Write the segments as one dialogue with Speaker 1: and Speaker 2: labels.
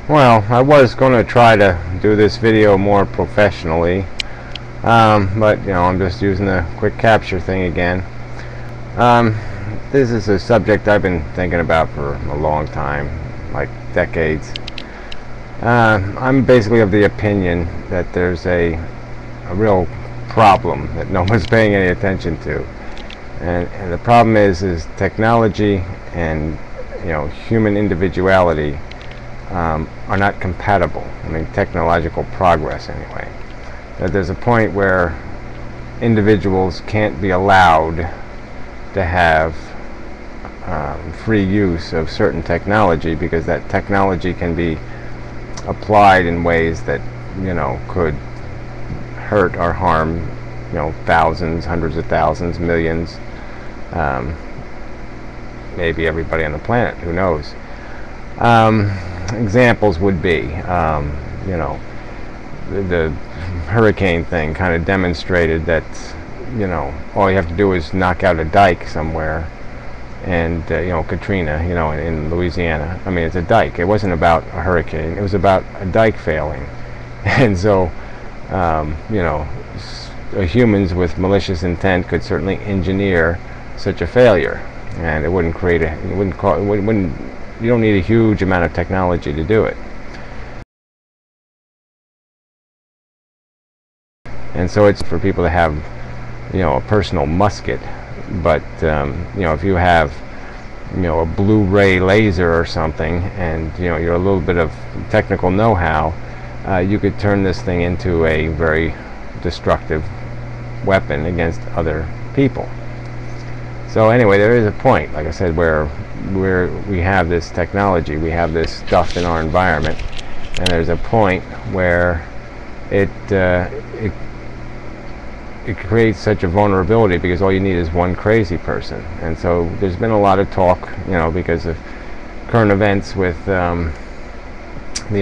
Speaker 1: Well, I was going to try to do this video more professionally, but I'm just using the quick capture thing again. This is a subject I've been thinking about for a long time, like decades. I'm basically of the opinion that there's a real problem that no one's paying any attention to, and the problem is technology and human individuality are not compatible. I mean, technological progress anyway. That there's a point where individuals can't be allowed to have free use of certain technology, because that technology can be applied in ways that could hurt or harm thousands, hundreds of thousands, millions, maybe everybody on the planet, who knows. Examples would be the hurricane thing kind of demonstrated that all you have to do is knock out a dike somewhere, and Katrina, in Louisiana, I mean, it's a dike. It wasn't about a hurricane, it was about a dike failing. And so humans with malicious intent could certainly engineer such a failure, and it wouldn't create you don't need a huge amount of technology to do it. And so it's for people to have a personal musket, but if you have a Blu-ray laser or something, and you're a little bit of technical know-how, you could turn this thing into a very destructive weapon against other people. So anyway, there is a point, like I said, where we have this technology, we have this stuff in our environment, and there's a point where it creates such a vulnerability, because all you need is one crazy person. And so there's been a lot of talk, because of current events with the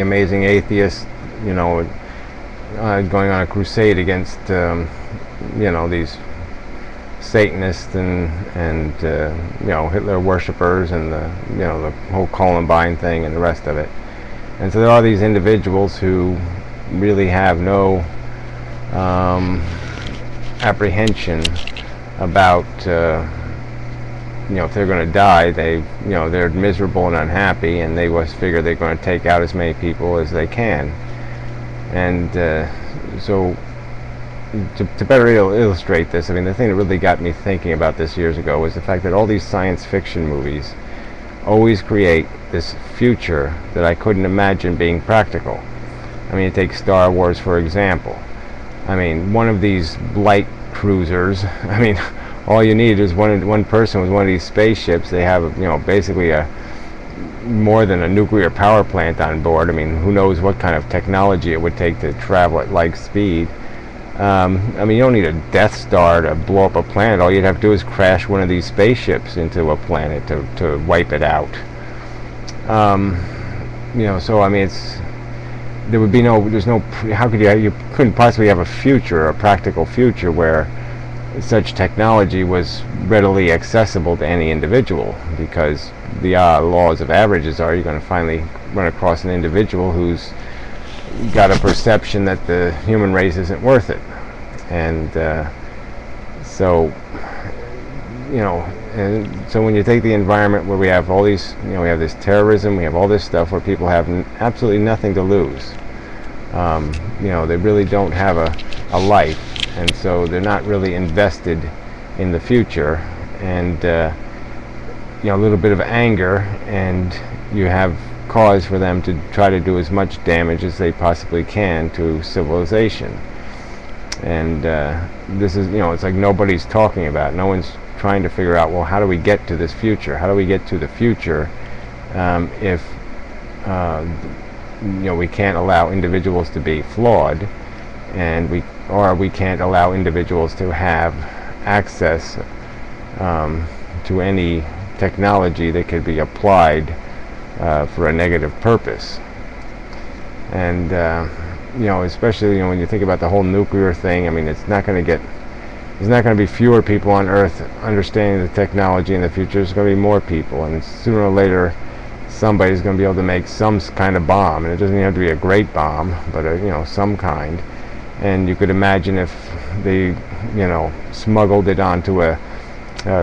Speaker 1: amazing atheist, going on a crusade against these Satanists and Hitler worshippers, and the whole Columbine thing and the rest of it. And so there are these individuals who really have no apprehension about if they're going to die, they're miserable and unhappy, and they just figure they're going to take out as many people as they can. And so to better illustrate this, I mean, the thing that really got me thinking about this years ago was the fact that all these science fiction movies always create this future that I couldn't imagine being practical. I mean, take Star Wars for example. I mean, one of these light cruisers, I mean, all you need is one person with one of these spaceships. They have basically more than a nuclear power plant on board. I mean, who knows what kind of technology it would take to travel at light speed. I mean, you don't need a Death Star to blow up a planet. All you'd have to do is crash one of these spaceships into a planet to wipe it out. So I mean, there would be how could you couldn't possibly have a future, a practical future, where such technology was readily accessible to any individual, because the laws of averages are you're going to finally run across an individual who's got a perception that the human race isn't worth it. And so when you take the environment where we have all these, we have this terrorism, we have all this stuff where people have absolutely nothing to lose. They really don't have a life, and so they're not really invested in the future. And a little bit of anger, and you have cause for them to try to do as much damage as they possibly can to civilization. And this is, it's like nobody's talking about it. No one's trying to figure out, well, how do we get to this future? How do we get to the future if we can't allow individuals to be flawed, and we can't allow individuals to have access to any technology that could be applied for a negative purpose. And especially when you think about the whole nuclear thing, I mean, there's not going to be fewer people on Earth understanding the technology in the future. There's going to be more people, and sooner or later somebody's going to be able to make some kind of bomb, and it doesn't even have to be a great bomb, but some kind. And you could imagine if they smuggled it onto a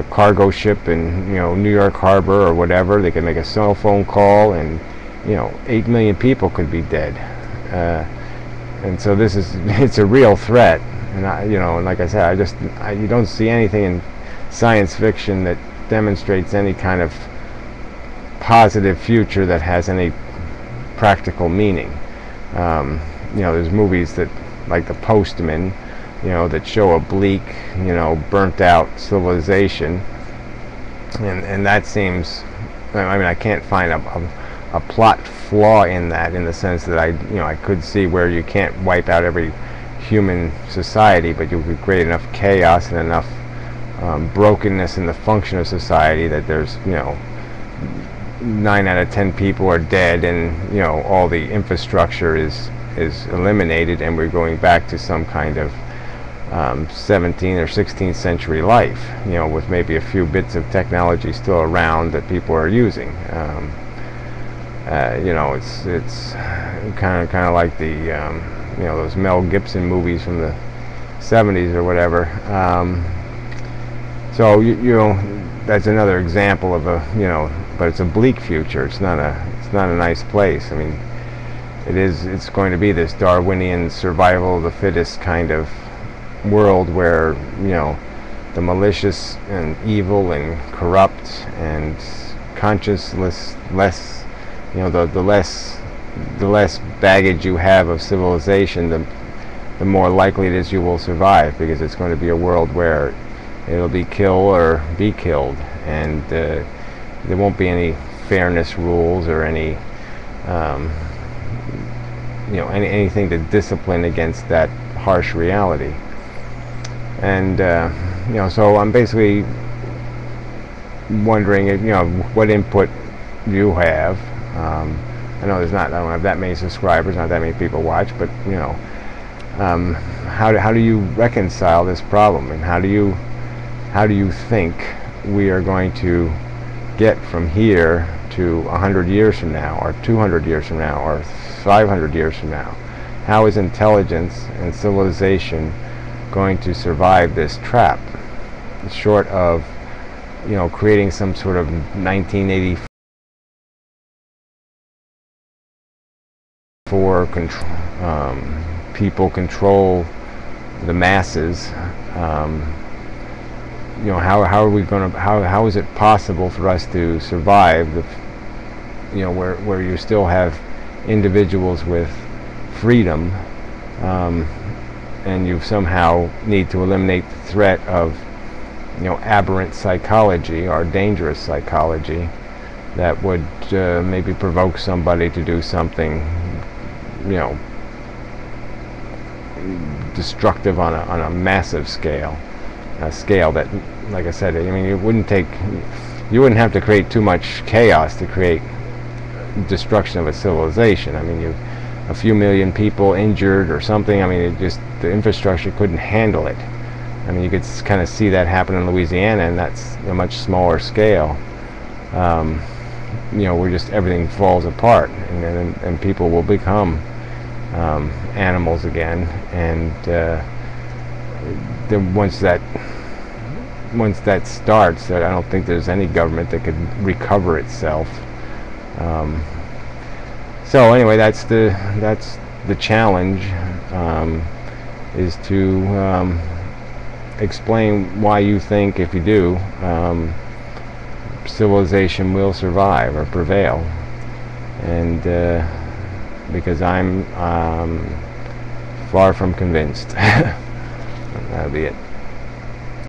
Speaker 1: cargo ship in New York Harbor or whatever. They could make a cell phone call, and 8 million people could be dead. And so it's a real threat. And and like I said, you don't see anything in science fiction that demonstrates any kind of positive future that has any practical meaning. There's movies that, like The Postman, that show a bleak, burnt out civilization, and that seems, I can't find a plot flaw in that, in the sense that I could see where you can't wipe out every human society, but you could create enough chaos and enough brokenness in the function of society that there's 9 out of 10 people are dead, and all the infrastructure is eliminated, and we're going back to some kind of 17th or 16th century life, with maybe a few bits of technology still around that people are using. It's kind of like the those Mel Gibson movies from the 70s or whatever. So that's another example of but it's a bleak future. It's not a nice place. I mean, it's going to be this Darwinian survival of the fittest kind of world where the malicious and evil and corrupt and conscienceless, the less baggage you have of civilization, the more likely it is you will survive, because it's going to be a world where it'll be kill or be killed, and there won't be any fairness rules or any anything to discipline against that harsh reality. And so I'm basically wondering what input you have. I know I don't have that many subscribers, not that many people watch, but how do you reconcile this problem, and how do you think we are going to get from here to 100 years from now, or 200 years from now, or 500 years from now? How is intelligence and civilization going to survive this trap, short of creating some sort of 1984 people control the masses? How are we going to? How is it possible for us to survive where you still have individuals with freedom, and you somehow need to eliminate the threat of aberrant psychology or dangerous psychology that would maybe provoke somebody to do something destructive on a massive scale, a scale that, like I said, you wouldn't have to create too much chaos to create destruction of a civilization. A few million people injured or something, the infrastructure couldn't handle it. You could kind of see that happen in Louisiana, and that's a much smaller scale. Where just everything falls apart, and people will become animals again, and then once that starts, I don't think there's any government that could recover itself. So anyway, that's the challenge, is to explain why you think, if you do, civilization will survive or prevail. And because I'm far from convinced. That'll be it.